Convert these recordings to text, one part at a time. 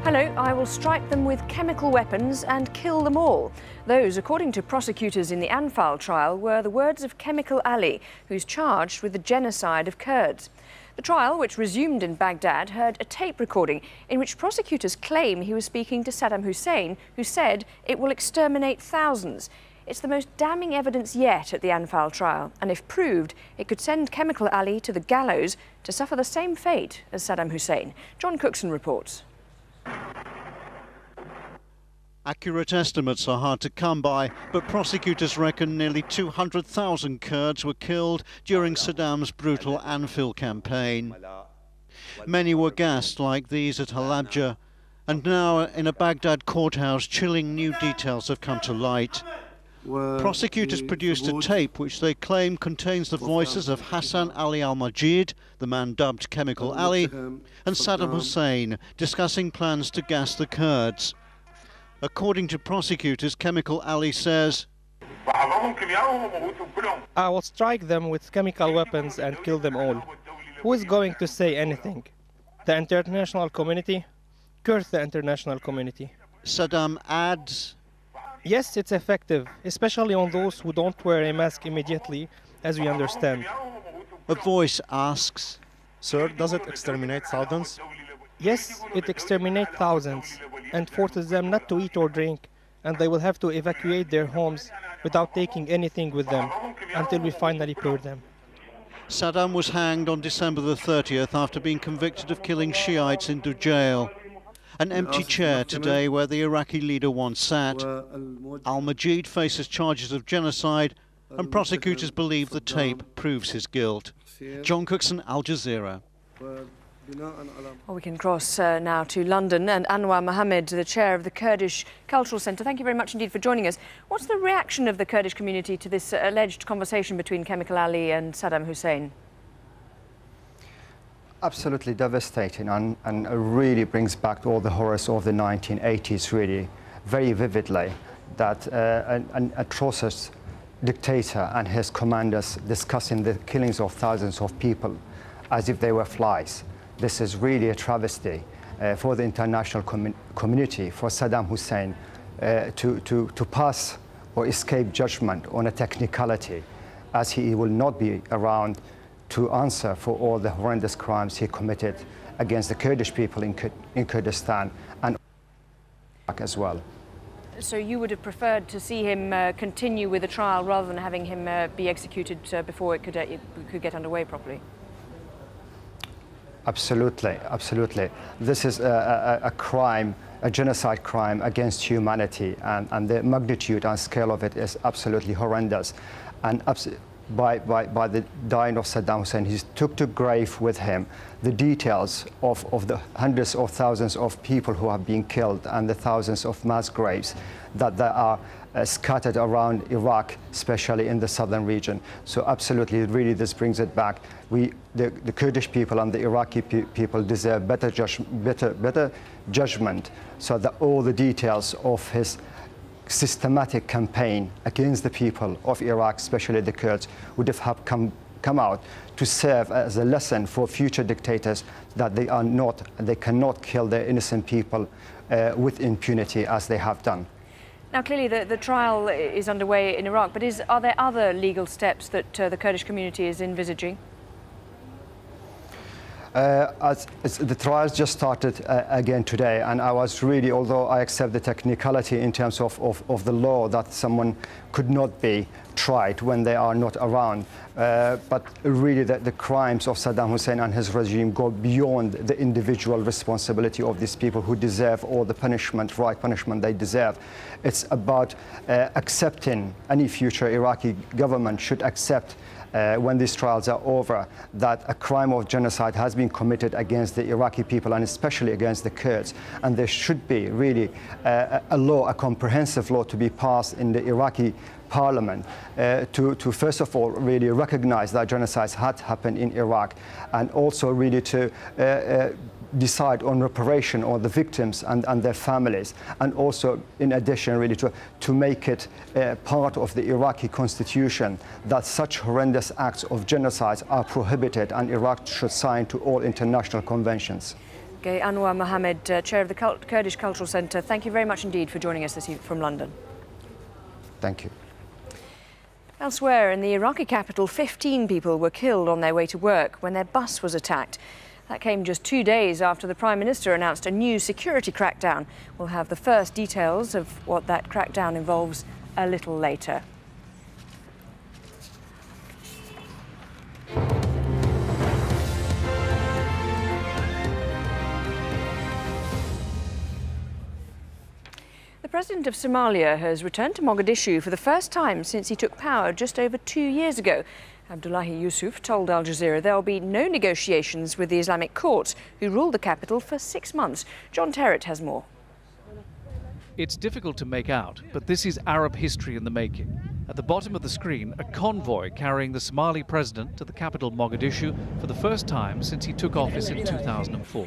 Hello, I will strike them with chemical weapons and kill them all. Those, according to prosecutors in the Anfal trial, were the words of Chemical Ali, who's charged with the genocide of Kurds. The trial, which resumed in Baghdad, heard a tape recording in which prosecutors claim he was speaking to Saddam Hussein, who said it will exterminate thousands. It's the most damning evidence yet at the Anfal trial, and if proved, it could send Chemical Ali to the gallows to suffer the same fate as Saddam Hussein. John Cookson reports. Accurate estimates are hard to come by, but prosecutors reckon nearly 200,000 Kurds were killed during Saddam's brutal Anfal campaign. Many were gassed like these at Halabja, and now in a Baghdad courthouse chilling new details have come to light. Prosecutors produced a tape which they claim contains the voices of Hassan Ali al-Majid, the man dubbed Chemical Ali, and Saddam Hussein discussing plans to gas the Kurds. According to prosecutors, Chemical Ali says, "I will strike them with chemical weapons and kill them all. Who is going to say anything? The international community? Curse the international community." Saddam adds, "Yes, it's effective, especially on those who don't wear a mask immediately, as we understand." A voice asks, "Sir, does it exterminate thousands?" "Yes, it exterminates thousands and forces them not to eat or drink, and they will have to evacuate their homes without taking anything with them until we finally clear them." Saddam was hanged on December the 30th after being convicted of killing Shiites in jail. An empty chair today where the Iraqi leader once sat. Al-Majid faces charges of genocide, and prosecutors believe the tape proves his guilt. John Cookson, Al Jazeera. Well, we can cross now to London, and Anwar Mohammed, the chair of the Kurdish Cultural Centre. Thank you very much indeed for joining us. What's the reaction of the Kurdish community to this alleged conversation between Chemical Ali and Saddam Hussein? Absolutely devastating, and really brings back all the horrors of the 1980s, really, very vividly, that an atrocious dictator and his commanders discussing the killings of thousands of people as if they were flies. This is really a travesty for the international community, for Saddam Hussein to pass or escape judgment on a technicality, as he will not be around to answer for all the horrendous crimes he committed against the Kurdish people in Kurdistan and Iraq as well. So you would have preferred to see him continue with the trial rather than having him be executed before it could get underway properly? Absolutely, absolutely. This is a crime, a genocide crime against humanity, and the magnitude and scale of it is absolutely horrendous. And by the dying of Saddam Hussein, he took to grave with him the details of the hundreds of thousands of people who have been killed and the thousands of mass graves that are scattered around Iraq, especially in the southern region. So absolutely, really, this brings it back. The Kurdish people and the Iraqi people deserve better judgment, so that all the details of his systematic campaign against the people of Iraq, especially the Kurds, would have come out to serve as a lesson for future dictators that they cannot kill their innocent people with impunity as they have done. Now, clearly the trial is underway in Iraq, but are there other legal steps that the Kurdish community is envisaging? The trials just started again today, and I was really, although I accept the technicality in terms of the law that someone could not be tried when they are not around, but really the crimes of Saddam Hussein and his regime go beyond the individual responsibility of these people who deserve all the punishment, right punishment they deserve. It's about accepting, any future Iraqi government should accept when these trials are over, that a crime of genocide has been committed against the Iraqi people and especially against the Kurds. And there should be really a law, a comprehensive law to be passed in the Iraqi parliament to first of all really recognize that genocides had happened in Iraq, and also really to decide on reparation on the victims and their families, and also in addition really to make it part of the Iraqi constitution that such horrendous acts of genocide are prohibited, and Iraq should sign to all international conventions. Okay, Anwar Mohammed, Chair of the Kurdish Cultural Centre, thank you very much indeed for joining us this evening from London. Thank you. Elsewhere in the Iraqi capital, 15 people were killed on their way to work when their bus was attacked. That came just 2 days after the Prime Minister announced a new security crackdown. We'll have the first details of what that crackdown involves a little later. The President of Somalia has returned to Mogadishu for the first time since he took power just over 2 years ago. Abdullahi Yusuf told Al Jazeera there will be no negotiations with the Islamic courts, who ruled the capital for 6 months. John Terrett has more. It's difficult to make out, but this is Arab history in the making. At the bottom of the screen, a convoy carrying the Somali president to the capital Mogadishu for the first time since he took office in 2004.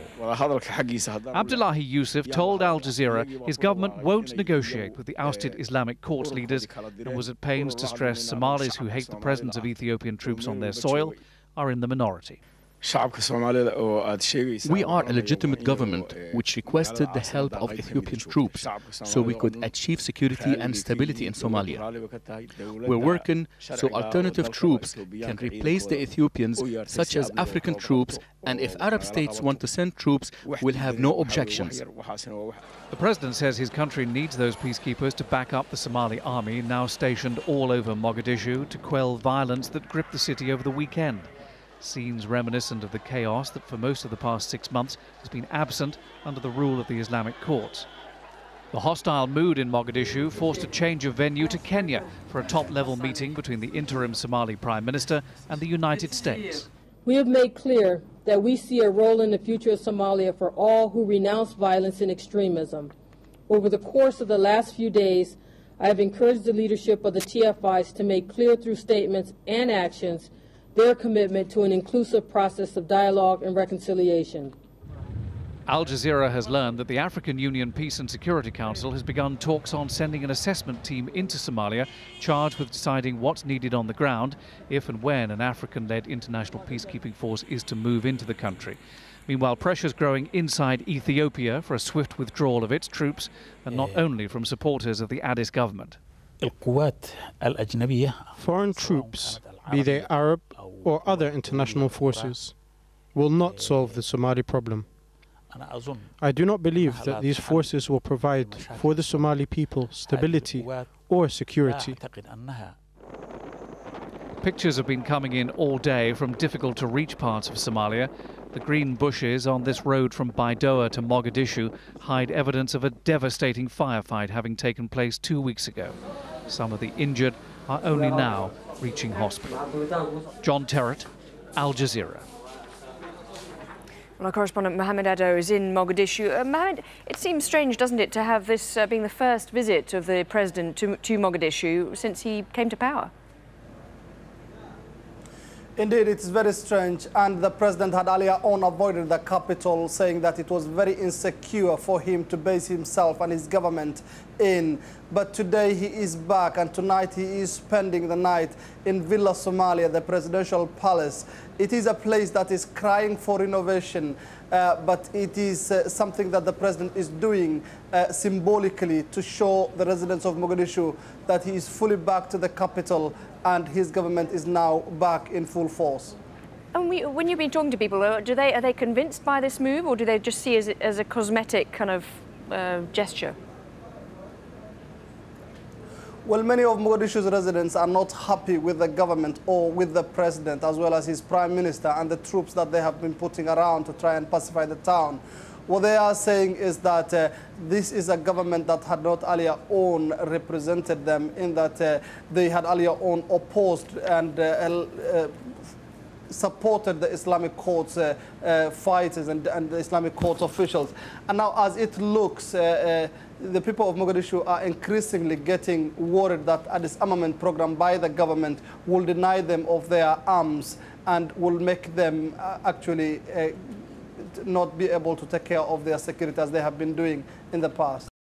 Abdullahi Yusuf told Al Jazeera his government won't negotiate with the ousted Islamic courts leaders and was at pains to stress Somalis who hate the presence of Ethiopian troops on their soil are in the minority. We are a legitimate government which requested the help of Ethiopian troops so we could achieve security and stability in Somalia. We're working so alternative troops can replace the Ethiopians, such as African troops, and if Arab states want to send troops, we'll have no objections. The president says his country needs those peacekeepers to back up the Somali army now stationed all over Mogadishu to quell violence that gripped the city over the weekend. Scenes reminiscent of the chaos that for most of the past 6 months has been absent under the rule of the Islamic courts. The hostile mood in Mogadishu forced a change of venue to Kenya for a top-level meeting between the interim Somali Prime Minister and the United States. We have made clear that we see a role in the future of Somalia for all who renounce violence and extremism. Over the course of the last few days, I have encouraged the leadership of the TFIs to make clear through statements and actions their commitment to an inclusive process of dialogue and reconciliation. Al Jazeera has learned that the African Union Peace and Security Council has begun talks on sending an assessment team into Somalia charged with deciding what's needed on the ground if and when an African-led international peacekeeping force is to move into the country. Meanwhile, pressure's growing inside Ethiopia for a swift withdrawal of its troops, and not only from supporters of the Addis government. Foreign troops, be they Arab or other international forces, will not solve the Somali problem. I do not believe that these forces will provide for the Somali people stability or security. Pictures have been coming in all day from difficult-to-reach parts of Somalia. The green bushes on this road from Baidoa to Mogadishu hide evidence of a devastating firefight having taken place 2 weeks ago. Some of the injured are only now reaching hospital. John Terrett, Al Jazeera. Well, our correspondent Mohammed Addo is in Mogadishu. Mohammed, it seems strange, doesn't it, to have this being the first visit of the president to Mogadishu since he came to power? Indeed, it's very strange, and the president had earlier on avoided the capital, saying that it was very insecure for him to base himself and his government in. But today he is back, and tonight he is spending the night in Villa Somalia, the presidential palace. It is a place that is crying for innovation, but it is something that the president is doing symbolically to show the residents of Mogadishu that he is fully back to the capital and his government is now back in full force. And when you've been talking to people, are they convinced by this move, or do they just see it as a cosmetic kind of gesture? Well, many of Mogadishu's residents are not happy with the government or with the president, as well as his prime minister and the troops that they have been putting around to try and pacify the town. What they are saying is that this is a government that had not earlier on represented them, in that they had earlier on opposed and supported the Islamic courts fighters and the Islamic courts officials. And now, as it looks, the people of Mogadishu are increasingly getting worried that a disarmament program by the government will deny them of their arms and will make them actually not be able to take care of their security as they have been doing in the past.